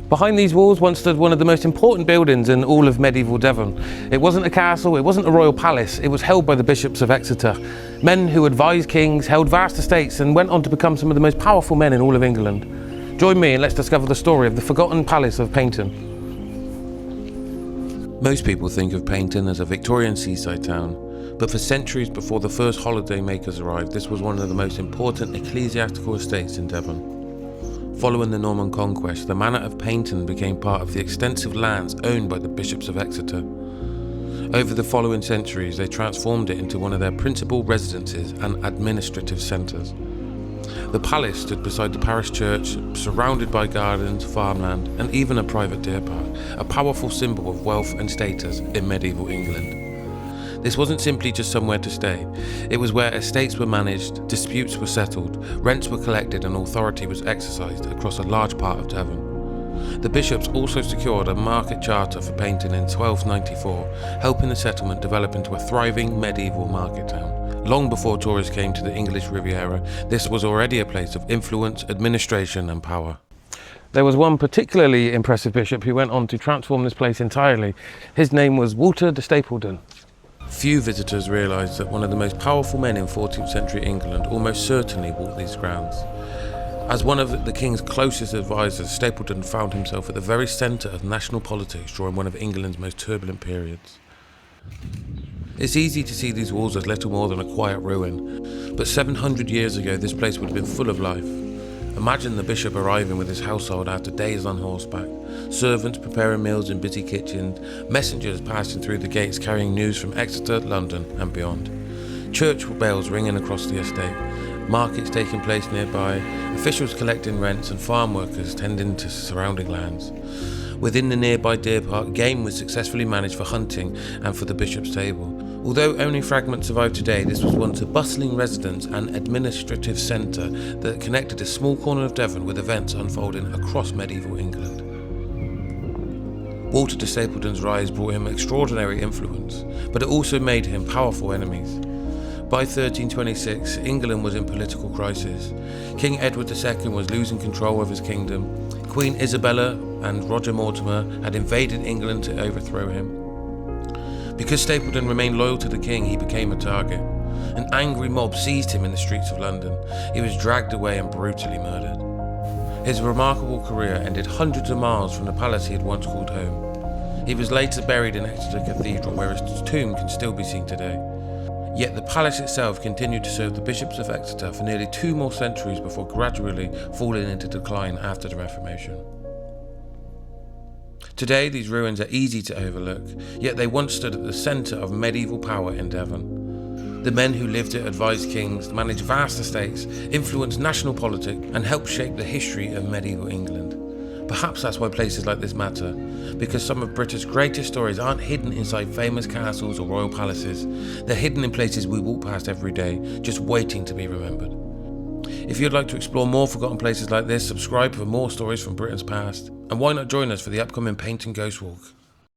Behind these walls once stood one of the most important buildings in all of medieval Devon. It wasn't a castle, it wasn't a royal palace, it was held by the Bishops of Exeter. Men who advised kings, held vast estates and went on to become some of the most powerful men in all of England. Join me and let's discover the story of the forgotten palace of Paignton. Most people think of Paignton as a Victorian seaside town, but for centuries before the first holidaymakers arrived, this was one of the most important ecclesiastical estates in Devon. Following the Norman conquest, the manor of Paignton became part of the extensive lands owned by the Bishops of Exeter. Over the following centuries, they transformed it into one of their principal residences and administrative centres. The palace stood beside the parish church, surrounded by gardens, farmland, and even a private deer park, a powerful symbol of wealth and status in medieval England. This wasn't simply just somewhere to stay. It was where estates were managed, disputes were settled, rents were collected and authority was exercised across a large part of Devon. The bishops also secured a market charter for Paignton in 1294, helping the settlement develop into a thriving medieval market town. Long before tourists came to the English Riviera, this was already a place of influence, administration and power. There was one particularly impressive bishop who went on to transform this place entirely. His name was Walter de Stapleton. Few visitors realised that one of the most powerful men in 14th century England almost certainly walked these grounds. As one of the king's closest advisors, Stapleton found himself at the very centre of national politics during one of England's most turbulent periods. It's easy to see these walls as little more than a quiet ruin, but 700 years ago this place would have been full of life. Imagine the bishop arriving with his household after days on horseback, servants preparing meals in busy kitchens, messengers passing through the gates carrying news from Exeter, London and beyond. Church bells ringing across the estate, markets taking place nearby, officials collecting rents and farm workers tending to surrounding lands. Within the nearby deer park, game was successfully managed for hunting and for the bishop's table. Although only fragments survive today, this was once a bustling residence and administrative centre that connected a small corner of Devon with events unfolding across medieval England. Walter de Stapleton's rise brought him extraordinary influence, but it also made him powerful enemies. By 1326, England was in political crisis. King Edward II was losing control of his kingdom. Queen Isabella and Roger Mortimer had invaded England to overthrow him. Because Stapleton remained loyal to the king, he became a target. An angry mob seized him in the streets of London. He was dragged away and brutally murdered. His remarkable career ended hundreds of miles from the palace he had once called home. He was later buried in Exeter Cathedral, where his tomb can still be seen today. Yet the palace itself continued to serve the Bishops of Exeter for nearly 2 more centuries before gradually falling into decline after the Reformation. Today, these ruins are easy to overlook, yet they once stood at the centre of medieval power in Devon. The men who lived it advised kings, managed vast estates, influenced national politics, and helped shape the history of medieval England. Perhaps that's why places like this matter, because some of Britain's greatest stories aren't hidden inside famous castles or royal palaces. They're hidden in places we walk past every day, just waiting to be remembered. If you'd like to explore more forgotten places like this, subscribe for more stories from Britain's past. And why not join us for the upcoming Paignton Ghost Walk?